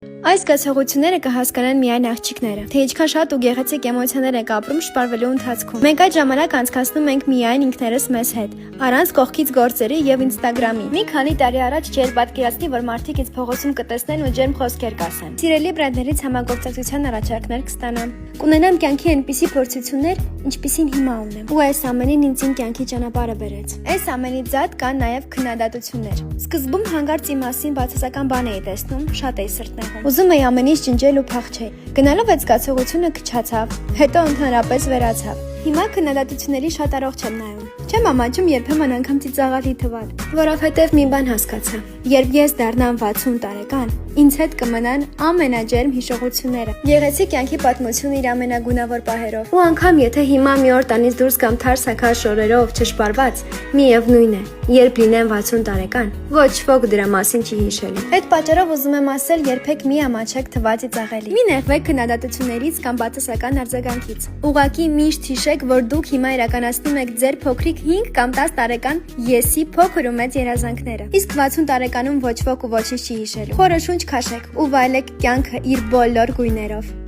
Այս զգացողությունները կհասկանան միայն աղջիկները, թե ինչքան շատ ու գեղեցիկ էմոցիաներ ենք ապրում շպարվելու ընթացքում։ Մենք այդ ժամանակ անցկացնում ենք միայն ինքներս մեզ հետ, առանց կողքից գործերի եւ Instagram-ի։ Մի քանի տարի առաջ չէր պատկերացնի, որ մարդիկ ինձ փողոցում կտեսնեն ու ջերմ խոսքեր կասեն։ Սիրելի բրենդներից համագործակցության առաջարկներ կստանամ։ Կունենամ կյանքի այնպիսի փորձություններ, ինչպիսին հիմա ունեմ։ Ու այս ամենին ինձ իմ կյանքի ճանապարհը բերեց։ Այս ամենից զատ կան նաեւ քննադատություններ։ Սկզբում հանկարծ իմ մասին բացասական բան էի տեսնում, շատ էի սրտնեղում։ Ուզում էի ամեն ինչ ջնջել ու փախչել։ Գնալով այդ զգացողությունը քչացավ, հետո ընդհանրապես վերացավ։ Հիմա քննադատությունների շատ առողջ եմ նայում։ Չեմ ամաչում երբեմն անգամ ծիծաղալի թվալ, որովհետև մի բան հասկացա։ Երբ ես դառնամ 60 տարեկան, ինձ հետ կմնան ամենաջերմ հիշողությունները։ Գեղեցիկ կյանքի պատմությունը իր ամենագունավոր պահերով։ Ու անգամ եթե հիմա մի օր տանից դուրս գամ թարսակար շորերով չշպարված, միևնույն է, երբ լինեմ 60 տարեկան, ոչ ոք դրա մասին չի հիշելու։ Այդ պատճառով ուզում եմ ասել, երբեք մի ամաչեք թվալ ծիծաղելի։ Մի նեղվեք քննադատություններից կամ բացասական արձագանքից։ Ուղղակի միշտ հիշեք, որ դուք հիմա իրականացնում եք ձեր փոքրիկ 5 կամ 10 տարեկան եսի փոքր ու մեծ երազանքները։ Իսկ 60 տարեկանում ոչ ոք ու ոչինչ չի հիշելու։ Խորը շունչ քաշեք ու վայելեք կյանքը իր բոլոր գույներով։